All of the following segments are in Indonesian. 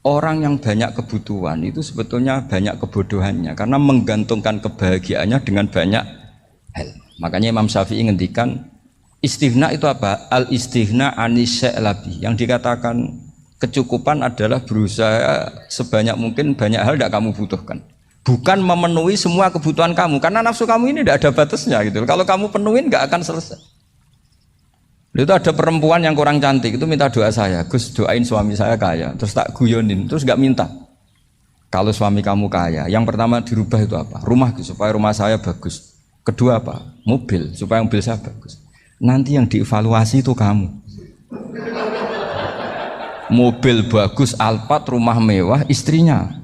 orang yang banyak kebutuhan itu sebetulnya banyak kebodohannya karena menggantungkan kebahagiaannya dengan banyak hal. Makanya Imam Syafi'i ngendikan istighna itu apa? Al istighna anis sya'labi. Yang dikatakan kecukupan adalah berusaha sebanyak mungkin banyak hal tidak kamu butuhkan. Bukan memenuhi semua kebutuhan kamu karena nafsu kamu ini tidak ada batasnya gitu. Kalau kamu penuhin nggak akan selesai. Itu ada perempuan yang kurang cantik itu minta doa saya, Gus doain suami saya kaya, terus tak guyonin, terus nggak minta. Kalau suami kamu kaya, yang pertama dirubah itu apa? Rumah supaya rumah saya bagus. Kedua apa? Mobil supaya mobil saya bagus. Nanti yang dievaluasi itu kamu. Mobil bagus, Alphard, rumah mewah, istrinya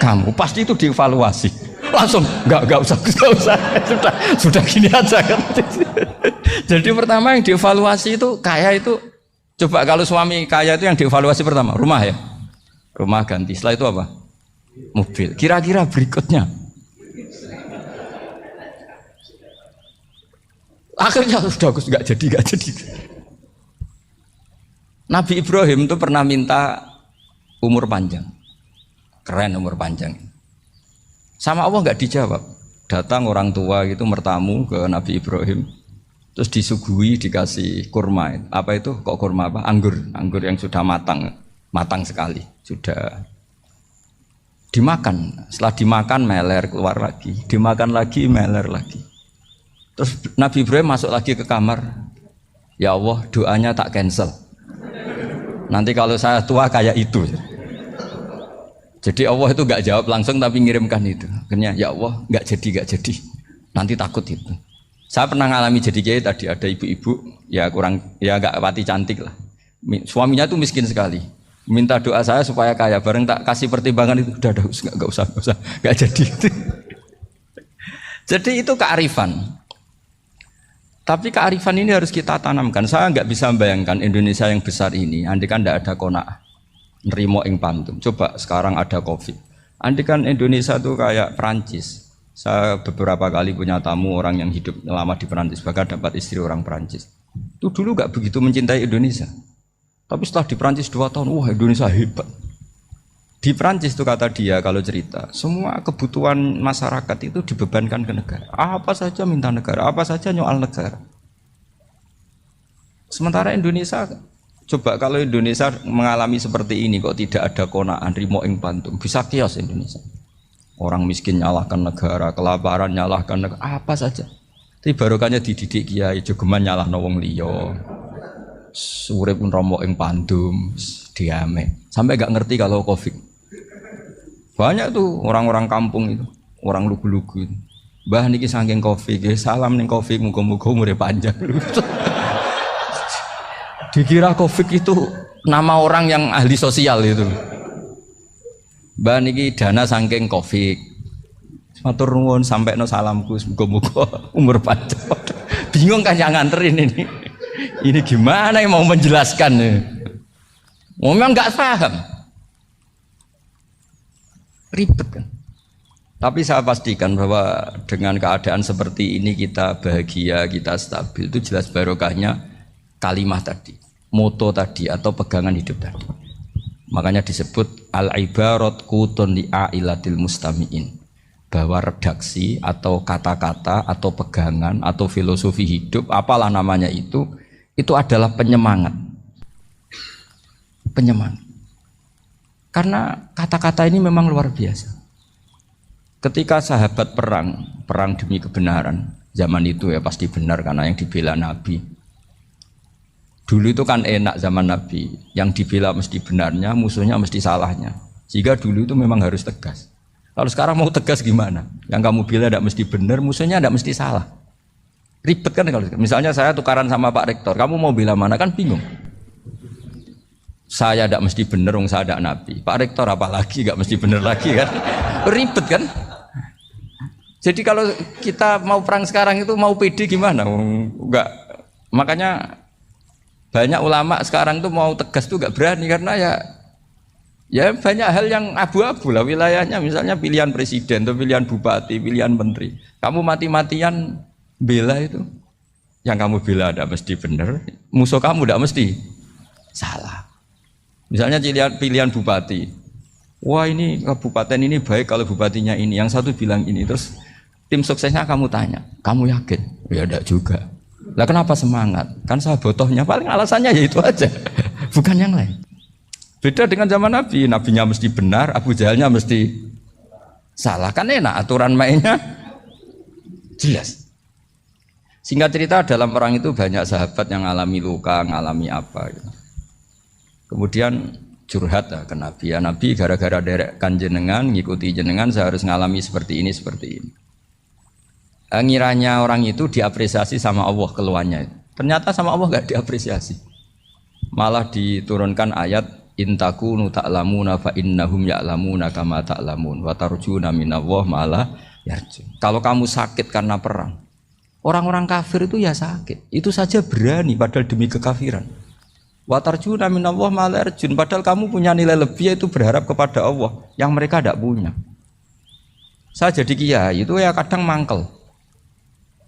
kamu. Pasti itu dievaluasi. Langsung nggak usah sudah gini aja kan. Jadi pertama yang dievaluasi itu kaya itu coba kalau suami kaya itu yang dievaluasi pertama rumah ya, rumah ganti. Setelah itu apa? Mobil. Kira-kira berikutnya akhirnya sudah nggak jadi. Nabi Ibrahim itu pernah minta umur panjang, keren umur panjang. Sama Allah nggak dijawab. Datang orang tua gitu mertamu ke Nabi Ibrahim, terus disuguhi dikasih kurma. Apa itu? Kok kurma apa? Anggur yang sudah matang sekali, sudah dimakan. Setelah dimakan meler keluar lagi, dimakan lagi meler lagi. Terus Nabi Ibrahim masuk lagi ke kamar. Ya Allah, doanya tak cancel. Nanti kalau saya tua kayak itu. Jadi Allah itu nggak jawab langsung tapi ngirimkan itu. Akhirnya ya Allah nggak jadi. Nanti takut itu. Saya pernah ngalami jadi kiai tadi ada ibu-ibu ya nggak pati cantik lah. Suaminya tuh miskin sekali. Minta doa saya supaya kaya. Bareng tak kasih pertimbangan itu udah nggak usah nggak jadi. Jadi itu kearifan. Tapi kearifan ini harus kita tanamkan. Saya nggak bisa membayangkan Indonesia yang besar ini. Andai kan tidak ada qanaah. Nerimo ing pantum. Coba sekarang ada Covid. Andai kan Indonesia tuh kayak Perancis. Saya beberapa kali punya tamu orang yang hidup lama di Perancis, bahkan dapat istri orang Perancis. Itu dulu gak begitu mencintai Indonesia. Tapi setelah di Perancis 2 tahun, wah Indonesia hebat. Di Perancis tuh kata dia kalau cerita, semua kebutuhan masyarakat itu dibebankan ke negara. Apa saja minta negara, apa saja nyoal negara. Sementara Indonesia coba kalau Indonesia mengalami seperti ini kok tidak ada qanaah rimo ing pantum, bisa kios Indonesia. Orang miskin nyalahkan negara, kelaparan nyalahkan negara, apa saja. Tapi barokahnya dididik kiai jogeman nyalahno wong liya. Urip pun romo ing pandum, diame. Sampai gak ngerti kalau Covid. Banyak tuh orang-orang kampung itu, orang lugu-lugu itu. Mbah niki saking Covid, salam ning Covid muga-muga umure panjang. Dikira Covid itu nama orang yang ahli sosial itu. Mbak niki dana saking Covid. Matur nuwun sampai no salamku muga-muga umur panjang. Bingung kan yang nganterin ini. Ini gimana yang mau menjelaskan? Memang nggak paham. Ribet kan. Tapi saya pastikan bahwa dengan keadaan seperti ini kita bahagia, kita stabil itu jelas barokahnya kalimat tadi. Moto tadi atau pegangan hidup tadi. Makanya disebut al-ibarat qutun li'ailatil mustami'in, bahwa redaksi atau kata-kata atau pegangan atau filosofi hidup apalah namanya itu adalah penyemangat. Karena kata-kata ini memang luar biasa. Ketika sahabat perang demi kebenaran, zaman itu ya pasti benar karena yang dibela Nabi. Dulu itu kan enak zaman Nabi, yang dibela mesti benarnya, musuhnya mesti salahnya. Sehingga dulu itu memang harus tegas. Kalau sekarang mau tegas gimana? Yang kamu bela tidak mesti benar, musuhnya tidak mesti salah. Ribet kan kalau misalnya saya tukaran sama Pak Rektor, kamu mau bela mana kan bingung. Saya tidak mesti benar, saya tidak Nabi. Pak Rektor apalagi tidak mesti benar lagi kan? Ribet kan? Jadi kalau kita mau perang sekarang itu mau pede gimana? Enggak. Makanya banyak ulama sekarang tuh mau tegas tuh gak berani karena ya banyak hal yang abu-abu lah wilayahnya, misalnya pilihan presiden atau pilihan bupati, pilihan menteri. Kamu mati-matian bela itu, yang kamu bela tidak mesti benar, musuh kamu tidak mesti salah. Misalnya pilihan bupati. Wah ini kabupaten ini baik kalau bupatinya ini. Yang satu bilang ini. Terus tim suksesnya kamu tanya. Kamu yakin? Ya enggak juga. Lah kenapa semangat? Kan saya botohnya paling alasannya ya itu aja. Bukan yang lain. Beda dengan zaman Nabi. Nabinya mesti benar, Abu Jahalnya mesti salah. Kan enak aturan mainnya jelas. Singkat cerita dalam perang itu banyak sahabat yang alami luka, ngalami apa gitu. Kemudian curhat ke Nabi, ya Nabi gara-gara derekkan jenengan, ngikuti jenengan saya harus ngalami seperti ini, seperti ini. Ngiranya orang itu diapresiasi sama Allah keluarnya. Ternyata sama Allah gak diapresiasi. Malah diturunkan ayat intakunu ta'lamuna fa innahum ya'lamuna kama ta'lamun wa tarjuna minallah ma'ala yarjun. Kalau kamu sakit karena perang, orang-orang kafir itu ya sakit. Itu saja berani padahal demi kekafiran. Wa tarjuna minallah ma'ala yarjun. Padahal kamu punya nilai lebih yaitu berharap kepada Allah yang mereka tidak punya. Saya jadi kiai itu ya kadang mangkel.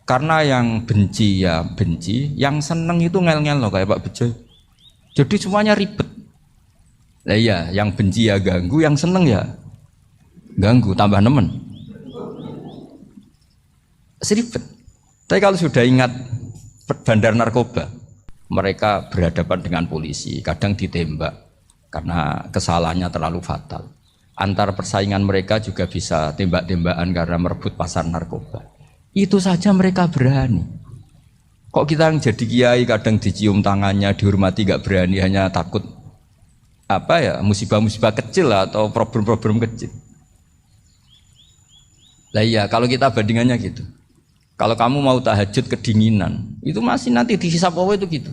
Karena yang benci ya benci, yang seneng itu ngel-ngel loh kayak Pak Bejo. Jadi semuanya ribet. Lah iya, yang benci ya ganggu, yang seneng ya ganggu, tambah nemen. Seribet. Tapi kalau sudah ingat bandar narkoba, mereka berhadapan dengan polisi, kadang ditembak karena kesalahannya terlalu fatal. Antar persaingan mereka juga bisa tembak-tembakan karena merebut pasar narkoba. Itu saja mereka berani. Kok kita yang jadi kiai kadang dicium tangannya, dihormati gak berani, hanya takut apa ya musibah-musibah kecil atau problem-problem kecil. Lah iya, kalau kita bandingannya gitu. Kalau kamu mau tahajud kedinginan, itu masih nanti dihisab Allah itu gitu.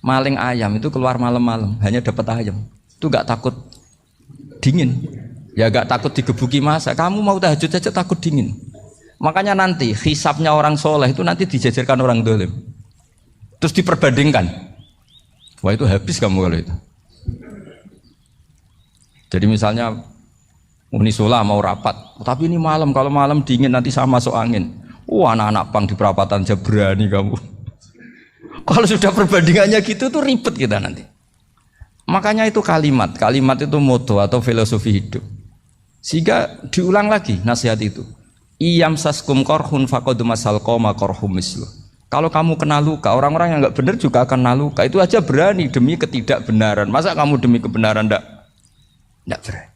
Maling ayam itu keluar malam-malam, hanya dapat ayam. Itu gak takut dingin. Ya gak takut digebuki masa. Kamu mau tahajud aja takut dingin. Makanya nanti hisabnya orang soleh itu nanti dijajarkan orang dolim. Terus diperbandingkan. Wah itu habis kamu kalau itu. Jadi misalnya Unisola mau rapat, tapi ini malam, kalau malam dingin nanti sama masuk angin. Wah anak-anak pang di perapatan aja berani kamu. Kalau sudah perbandingannya gitu tuh ribet kita nanti. Makanya itu kalimat itu moto atau filosofi hidup. Sehingga diulang lagi nasihat itu. Iyam saskum korhun faqad masal qoma korhum mislu. Kalau kamu kena luka, orang-orang yang enggak benar juga akan kena luka. Itu aja berani demi ketidakbenaran. Masa kamu demi kebenaran enggak berani?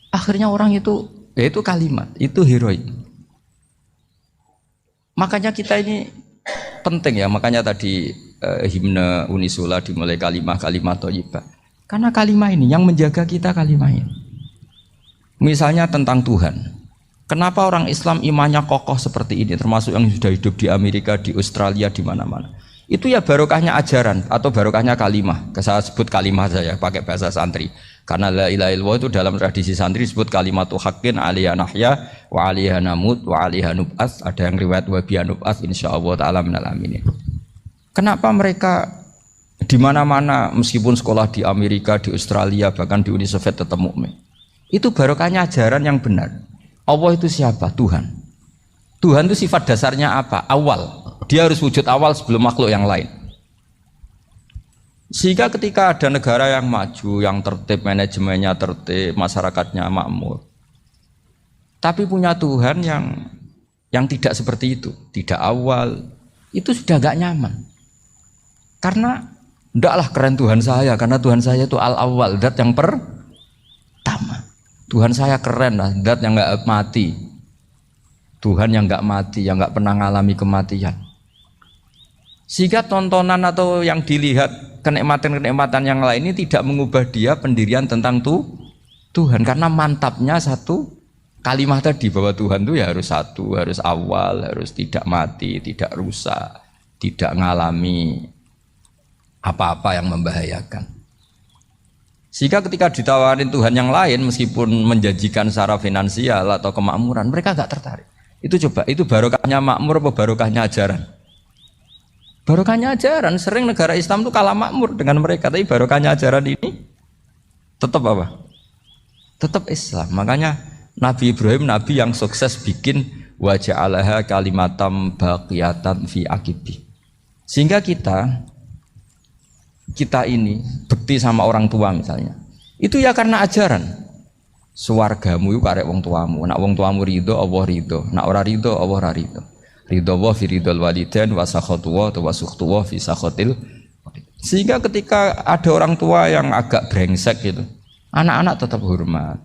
Akhirnya orang itu, ya itu kalimat, itu heroik. Makanya kita ini penting ya, makanya tadi himne Unisula dimulai kalimat thayyibah. Karena kalimat ini yang menjaga kita kalimat ini. Misalnya tentang Tuhan. Kenapa orang Islam imannya kokoh seperti ini, termasuk yang sudah hidup di Amerika, di Australia, di mana-mana. Itu ya barokahnya ajaran atau barokahnya kalimah. Saya sebut kalimah saya pakai bahasa santri. Karena la ilaha illallah itu dalam tradisi santri disebut kalimatu haqqin alaiha nahya wa alaiha namut wa alaiha nub'ats. Ada yang riwayat wa biha nub'ats insyaallah taala minal aminin. Kenapa mereka di mana-mana meskipun sekolah di Amerika, di Australia, bahkan di Uni Soviet tetap mukmin? Itu barokahnya ajaran yang benar. Allah itu siapa? Tuhan. Tuhan itu sifat dasarnya apa? Awal. Dia harus wujud awal sebelum makhluk yang lain. Sehingga ketika ada negara yang maju, yang tertib, manajemennya tertib, masyarakatnya makmur, tapi punya Tuhan yang tidak seperti itu, tidak awal, itu sudah gak nyaman. Karena ndaklah keren Tuhan saya, karena Tuhan saya itu al-awwal, zat yang pertama. Tuhan saya keren lah, zat yang nggak mati, Tuhan yang nggak mati, yang nggak pernah mengalami kematian. Sehingga tontonan atau yang dilihat kenikmatan-kenikmatan yang lain ini tidak mengubah dia pendirian tentang Tuhan, karena mantapnya satu kalimat tadi bahwa Tuhan itu ya harus satu, harus awal, harus tidak mati, tidak rusak, tidak mengalami apa-apa yang membahayakan. Sehingga ketika ditawarin Tuhan yang lain meskipun menjanjikan secara finansial atau kemakmuran, mereka gak tertarik. Itu coba, itu barokahnya makmur apa barokahnya ajaran? Barokahnya ajaran. Sering negara Islam itu kalah makmur dengan mereka, tapi barokahnya ajaran ini tetap apa? Tetap Islam. Makanya Nabi Ibrahim, Nabi yang sukses bikin wa ja'alaha kalimatam baqiyatan fi aqibi. Sehingga kita kita ini bekti sama orang tua misalnya, itu ya karena ajaran. Suwargamu itu karek wong tuamu. Nak wong tuamu ridho, Allah ridho. Nak ora ridho, Allah ora ridho. Ridho wa fi ridhol walidain wa sakhatu wa sukhtu wa fi sakhatil. Sehingga ketika ada orang tua yang agak brengsek gitu, anak-anak tetap hormat.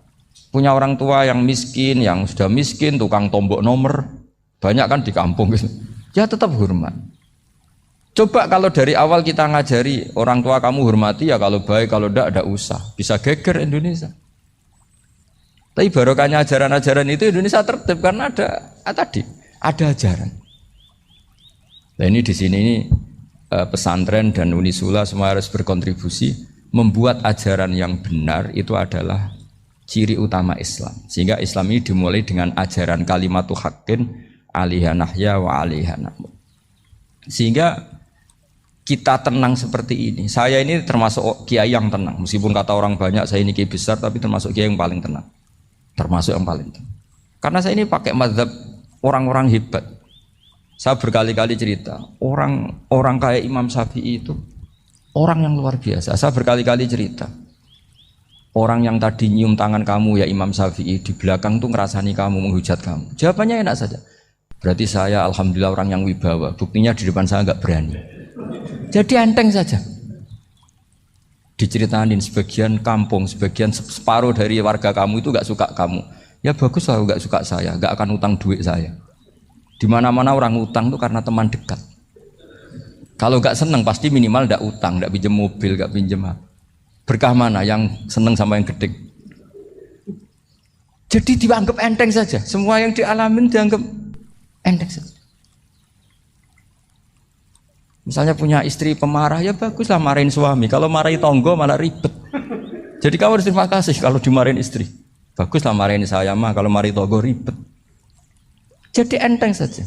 Punya orang tua yang miskin, yang sudah miskin, tukang tombok nomor, banyak kan di kampung gitu. Ya tetap hormat. Coba kalau dari awal kita ngajari orang tua kamu hormati ya, kalau baik, kalau tidak usah. Bisa geger Indonesia. Tapi barokahnya ajaran-ajaran itu Indonesia tertib karena ada ajaran. Nah ini di sini ini pesantren dan Unisula semua harus berkontribusi membuat ajaran yang benar itu adalah ciri utama Islam. Sehingga Islam ini dimulai dengan ajaran kalimatu haqqin alaiha nahya wa alaiha namut. Sehingga kita tenang seperti ini. Saya ini termasuk kiai yang tenang. Meskipun kata orang banyak saya ini kiai besar, tapi termasuk kiai yang paling tenang. Termasuk yang paling tenang. Karena saya ini pakai mazhab orang-orang hebat. Saya berkali-kali cerita, orang kayak Imam Syafi'i itu orang yang luar biasa. Saya berkali-kali cerita, orang yang tadi nyium tangan kamu ya Imam Syafi'i, di belakang tuh ngerasani kamu, menghujat kamu. Jawabannya enak saja. Berarti saya alhamdulillah orang yang wibawa. Buktinya di depan saya nggak berani. Jadi enteng saja. Diceritain sebagian kampung, sebagian separuh dari warga kamu itu nggak suka kamu. Ya bagus lah nggak suka saya, nggak akan utang duit saya. Di mana-mana orang utang itu karena teman dekat. Kalau nggak seneng pasti minimal nggak utang, nggak pinjam mobil, nggak pinjam apa. Berkah mana yang seneng sama yang gede? Jadi dianggap enteng saja. Semua yang dialamin dianggap enteng saja. Misalnya punya istri pemarah, ya baguslah marahin suami. Kalau marahin tonggo malah ribet. Jadi kamu harus terima kasih kalau dimarahin istri. Baguslah marahin saya mah, kalau marahin tonggo ribet. Jadi enteng saja.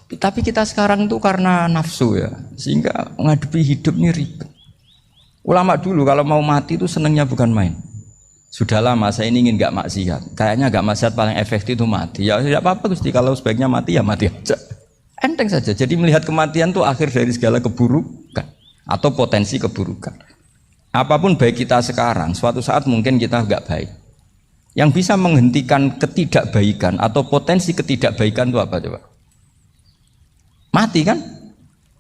Tapi kita sekarang tuh karena nafsu ya, sehingga menghadapi hidup ini ribet. Ulama dulu kalau mau mati itu senengnya bukan main. Sudah lama saya ini ingin gak maksiat. Kayaknya gak maksiat paling efektif itu mati. Ya tidak apa-apa Gusti, kalau sebaiknya mati ya mati aja. Enteng saja. Jadi melihat kematian itu akhir dari segala keburukan atau potensi keburukan. Apapun baik kita sekarang, suatu saat mungkin kita nggak baik. Yang bisa menghentikan ketidakbaikan atau potensi ketidakbaikan itu apa coba? Mati kan?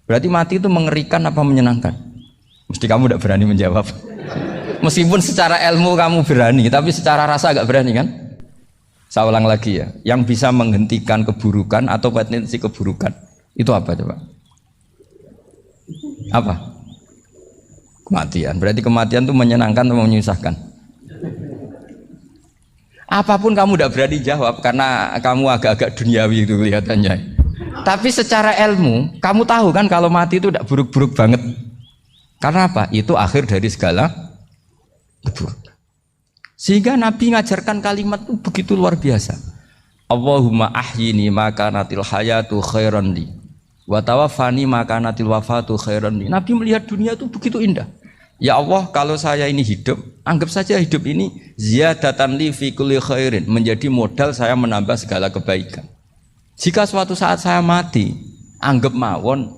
Berarti mati itu mengerikan apa menyenangkan? Mesti kamu tidak berani menjawab. Meskipun secara ilmu kamu berani, tapi secara rasa nggak berani kan? Saya ulang lagi ya, yang bisa menghentikan keburukan atau potensi keburukan itu apa coba? Apa? Kematian. Berarti kematian itu menyenangkan atau menyusahkan? Apapun kamu tidak berani jawab karena kamu agak-agak duniawi itu kelihatannya. Tapi secara ilmu, kamu tahu kan kalau mati itu tidak buruk-buruk banget. Karena apa? Itu akhir dari segala keburukan. Sehingga Nabi ngajarkan kalimat itu begitu luar biasa. Allahumma ahyini maka natil hayatu khairan li wa tawaffani maka natil wafatu khairan li. Nabi melihat dunia itu begitu indah. Ya Allah, kalau saya ini hidup, anggap saja hidup ini ziyadatan li fi kulli khairin, menjadi modal saya menambah segala kebaikan. Jika suatu saat saya mati, anggap mawon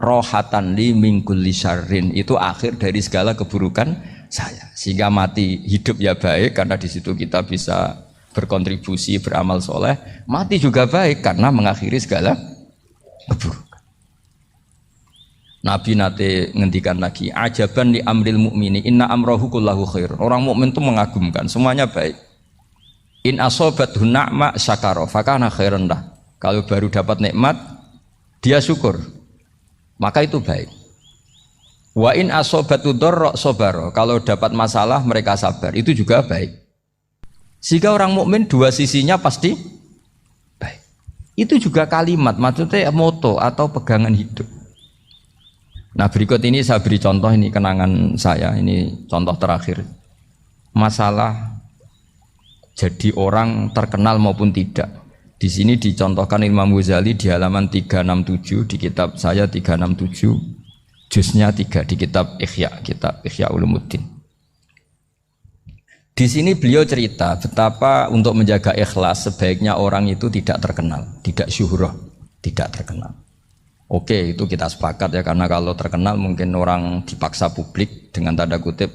rohatan li min kulli syarrin, itu akhir dari segala keburukan saya. Sehingga mati hidup ya baik karena di situ kita bisa berkontribusi beramal soleh. Mati juga baik karena mengakhiri segala keburukan. Nabi nate ngendikan lagi, ajaban li amril mukmini inna amrohu kullahu khair. Orang mukmin itu mengagumkan, semuanya baik. In asobathu na'ma syakara fakana khairan lah. Kalau baru dapat nikmat dia syukur, maka itu baik. Wa in asobatu dharra sabara, kalau dapat masalah mereka sabar, itu juga baik. Sehingga orang mukmin dua sisinya pasti baik. Itu juga kalimat, maksudnya moto atau pegangan hidup. Nah berikut ini saya beri contoh, ini kenangan saya, ini contoh terakhir. Masalah jadi orang terkenal maupun tidak. Di sini dicontohkan Imam Ghazali di halaman 367 di kitab saya 367. Juznya 3 di kitab Ihya Ulumuddin. Di sini beliau cerita betapa untuk menjaga ikhlas sebaiknya orang itu tidak terkenal, tidak syuhrah, tidak terkenal. Oke, itu kita sepakat ya, karena kalau terkenal mungkin orang dipaksa publik dengan tanda kutip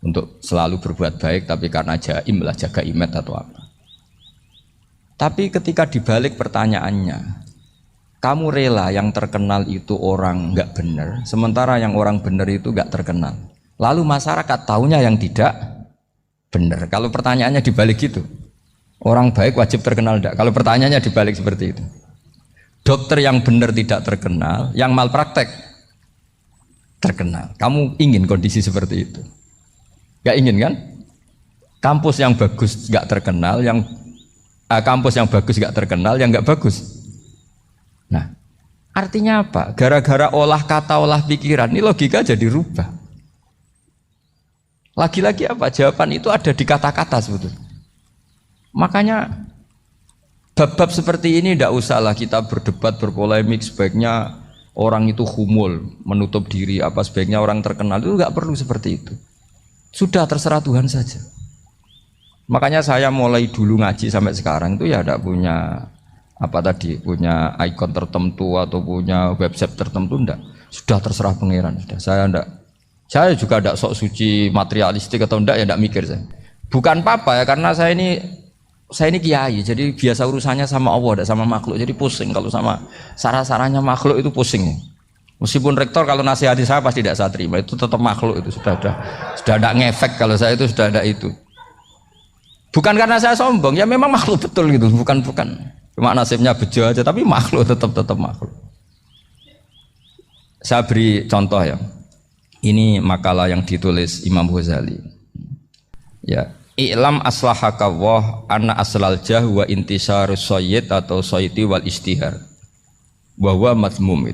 untuk selalu berbuat baik, tapi karena jaim lah, jaga image atau apa. Tapi ketika dibalik pertanyaannya, kamu rela yang terkenal itu orang nggak benar, sementara yang orang benar itu nggak terkenal. Lalu masyarakat taunya yang tidak benar. Kalau pertanyaannya dibalik gitu, orang baik wajib terkenal enggak? Kalau pertanyaannya dibalik seperti itu. Dokter yang benar tidak terkenal, yang malpraktek terkenal. Kamu ingin kondisi seperti itu? Gak ingin kan? Kampus yang bagus gak terkenal, kampus yang bagus gak terkenal, yang gak bagus. Nah, artinya apa? Gara-gara olah kata, olah pikiran, ini logika jadi rubah. Lagi-lagi apa? Jawaban itu ada di kata-kata sebetulnya. Makanya bab-bab seperti ini tidak usahlah kita berdebat, berpolemik. Sebaiknya orang itu humul, menutup diri, apa sebaiknya orang terkenal, itu nggak perlu seperti itu. Sudah terserah Tuhan saja. Makanya saya mulai dulu ngaji sampai sekarang itu ya tidak punya punya ikon tertentu atau punya website tertentu, enggak. Sudah terserah pangeran. Sudah. Saya juga tidak sok suci materialistik atau enggak, ya tidak mikir saya. Bukan apa-apa ya, karena saya ini kiai, jadi biasa urusannya sama Allah, tidak sama makhluk. Jadi pusing kalau sama sarah-sarahnya makhluk itu pusing. Meskipun rektor kalau nasihati saya pasti tidak saya terima, itu tetap makhluk, itu sudah tidak ngefek kalau saya itu sudah ada itu. Bukan karena saya sombong, ya memang makhluk betul gitu, bukan. Cuma nasibnya bejo aja, tapi makhluk tetap makhluk. Saya beri contoh ya. Ini makalah yang ditulis Imam Ghazali. Ya. I'lam aslahakawah anna aslal jah wa intisarus sayyid atau sayyidi wal istihar wa huwa mazmum.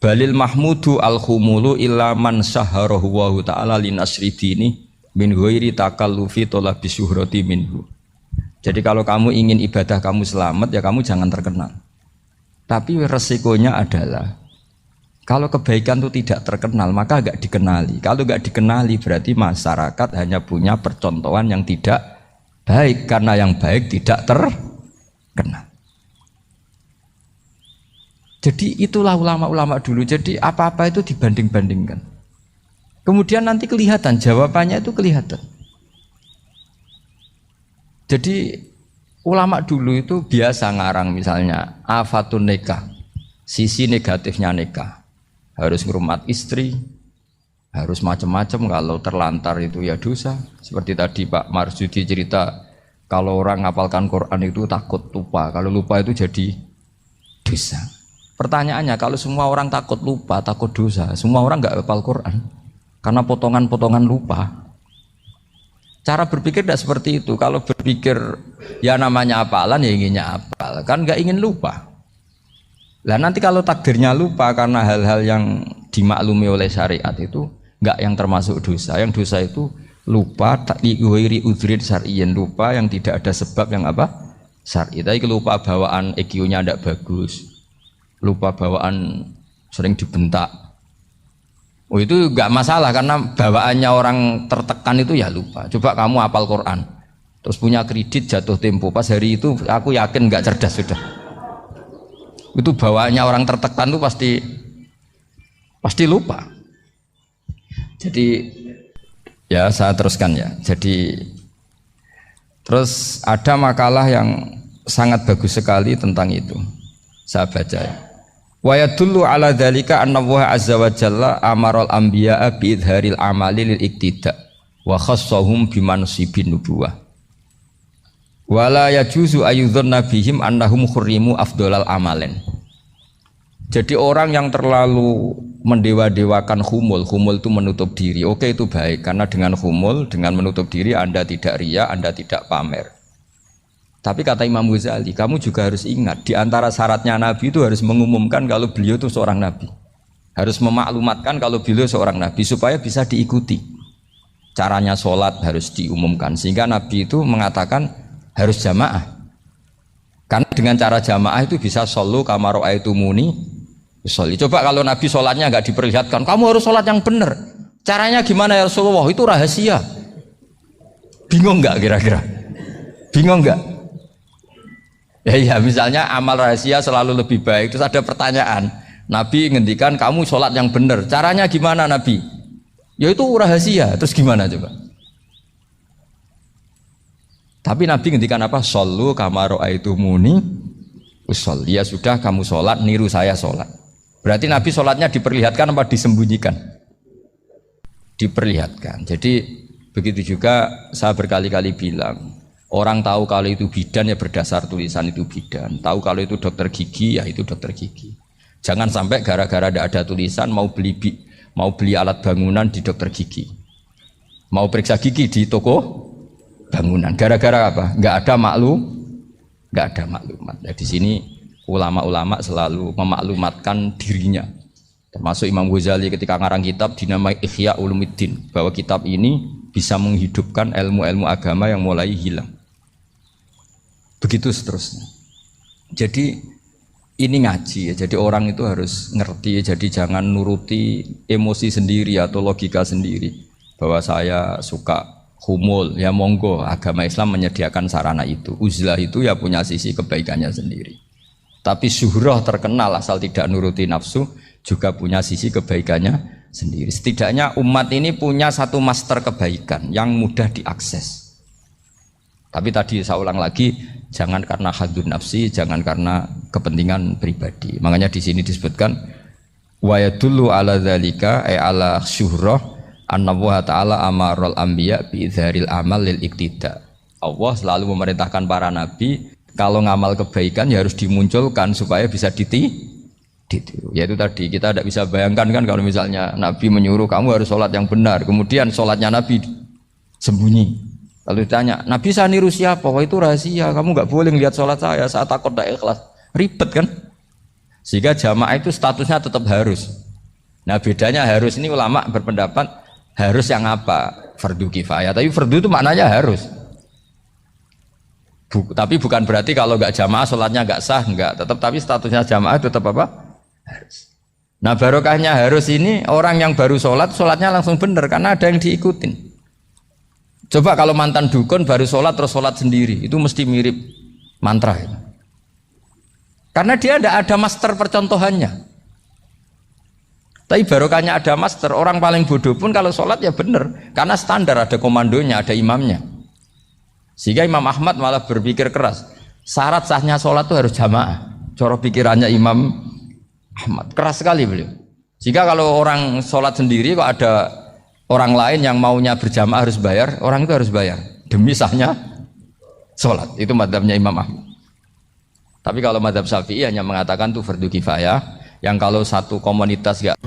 Balil mahmudu al khumulu illa man saharahu wa ta'ala linasri dini min ghairi takallufi talabi syuhrati minhu. Jadi kalau kamu ingin ibadah kamu selamat, ya kamu jangan terkenal. Tapi resikonya adalah kalau kebaikan itu tidak terkenal, maka agak dikenali. Kalau enggak dikenali berarti masyarakat hanya punya percontohan yang tidak baik, karena yang baik tidak terkenal. Jadi itulah ulama-ulama dulu. Jadi apa-apa itu dibanding-bandingkan. Kemudian nanti kelihatan, jawabannya itu kelihatan. Jadi ulama dulu itu biasa ngarang misalnya afatun nikah, sisi negatifnya nikah. Harus ngurmat istri, harus macam-macam, kalau terlantar itu ya dosa. Seperti tadi Pak Marsudi cerita, kalau orang ngapalkan Quran itu takut lupa, kalau lupa itu jadi dosa. Pertanyaannya, kalau semua orang takut lupa, takut dosa, semua orang nggak hafal Quran karena potongan-potongan lupa. Cara berpikir tidak seperti itu. Kalau berpikir ya namanya hafalan, ya inginnya hafal, kan nggak ingin lupa. Lah nanti kalau takdirnya lupa karena hal-hal yang dimaklumi oleh syariat itu enggak yang termasuk dosa. Yang dosa itu lupa takliwiri udhrin syar'iyyin, lupa yang tidak ada sebab yang apa? Syar'i. Tapi lupa bawaan EQ-nya tidak bagus. Lupa bawaan sering dibentak. Oh itu enggak masalah karena bawaannya orang tertekan itu ya lupa. Coba kamu hafal Quran. Terus punya kredit jatuh tempo. Pas hari itu aku yakin enggak cerdas sudah. Itu bawaannya orang tertekan itu pasti lupa. Jadi ya saya teruskan ya. Jadi terus ada makalah yang sangat bagus sekali tentang itu. Saya baca ya. Wa yadullu ala dzalika anna Allah azza wa jalla amaral anbiya'a bi idharil amali lil iktida wa khassahum bi mansibin nubuwah. Wala yajuzu ayyudhanna bihim annahum khurrimu afdhalal amalen. Jadi orang yang terlalu mendewa-dewakan khumul itu menutup diri. Oke, itu baik karena dengan khumul, dengan menutup diri Anda tidak riya, Anda tidak pamer. Tapi kata Imam Ghazali, kamu juga harus ingat di antara syaratnya Nabi itu harus mengumumkan kalau beliau itu seorang Nabi. Harus memaklumatkan kalau beliau seorang Nabi supaya bisa diikuti. Caranya sholat harus diumumkan sehingga Nabi itu mengatakan harus jamaah. Karena dengan cara jamaah itu bisa shollu kama ra'aitumuni usolli. Coba kalau Nabi sholatnya nggak diperlihatkan, kamu harus sholat yang benar. Caranya gimana ya Rasulullah? Itu rahasia. Bingung nggak kira-kira? Bingung nggak? Ya misalnya amal rahasia selalu lebih baik. Terus ada pertanyaan, Nabi ngendikan kamu sholat yang benar. Caranya gimana Nabi? Ya itu rahasia. Terus gimana coba? Tapi Nabi ngendikan apa? Shollu kama ra'aitumuni usolli. Ya sudah kamu sholat, niru saya sholat. Berarti Nabi sholatnya diperlihatkan apa disembunyikan? Diperlihatkan. Jadi begitu juga saya berkali-kali bilang, orang tahu kalau itu bidan ya berdasar tulisan itu bidan. Tahu kalau itu dokter gigi ya itu dokter gigi. Jangan sampai gara-gara tidak ada tulisan mau beli alat bangunan di dokter gigi, mau periksa gigi di toko bangunan. Gara-gara apa? Nggak ada maklumat. Nah, di sini ulama-ulama selalu memaklumatkan dirinya. Termasuk Imam Ghazali ketika ngarang kitab dinamai Ihya Ulumuddin, bahwa kitab ini bisa menghidupkan ilmu-ilmu agama yang mulai hilang. Begitu seterusnya. Jadi ini ngaji ya. Jadi orang itu harus ngerti. Jadi jangan nuruti emosi sendiri atau logika sendiri. Bahwa saya suka humul, ya monggo. Agama Islam menyediakan sarana itu. Uzlah itu ya punya sisi kebaikannya sendiri. Tapi syuhrah terkenal asal tidak nuruti nafsu juga punya sisi kebaikannya sendiri. Setidaknya umat ini punya satu master kebaikan yang mudah diakses. Tapi tadi saya ulang lagi, jangan karena hadun nafsi, jangan karena kepentingan pribadi. Makanya di sini disebutkan wa yadullu ala dzalika ay ala syuhrah annallaha ta'ala amarul anbiya bi idzharil amal lil iktida. Allah selalu memerintahkan para nabi kalau ngamal kebaikan ya harus dimunculkan supaya bisa ditiru. Yaitu tadi kita tidak bisa bayangkan kan kalau misalnya Nabi menyuruh kamu harus sholat yang benar, kemudian sholatnya Nabi sembunyi. Lalu ditanya, Nabi saya niru siapa? Wah itu rahasia, kamu nggak boleh lihat sholat saya takut tidak ikhlas. Ribet kan? Sehingga jamaah itu statusnya tetap harus. Nah bedanya harus ini ulama berpendapat harus yang apa? Fardu kifayah. Tapi fardu itu maknanya harus. Tapi bukan berarti kalau nggak jamaah sholatnya nggak sah, nggak. Tapi statusnya jamaah tetap apa? Harus. Nah barokahnya harus ini orang yang baru sholatnya langsung benar karena ada yang diikutin. Coba kalau mantan dukun baru sholat terus sholat sendiri itu mesti mirip mantra ya. Karena dia tidak ada master percontohannya. Tapi barokahnya ada master, orang paling bodoh pun kalau sholat ya benar karena standar ada komandonya, ada imamnya. Sehingga Imam Ahmad malah berpikir keras, syarat sahnya sholat itu harus jamaah. Cara pikirannya Imam Ahmad keras sekali beliau. Jika kalau orang sholat sendiri kok ada orang lain yang maunya berjamaah harus bayar, orang itu harus bayar demi sahnya sholat. Itu madzhabnya Imam Ahmad. Tapi kalau madzhab Syafi'i hanya mengatakan itu fardu kifayah, yang kalau satu komunitas gak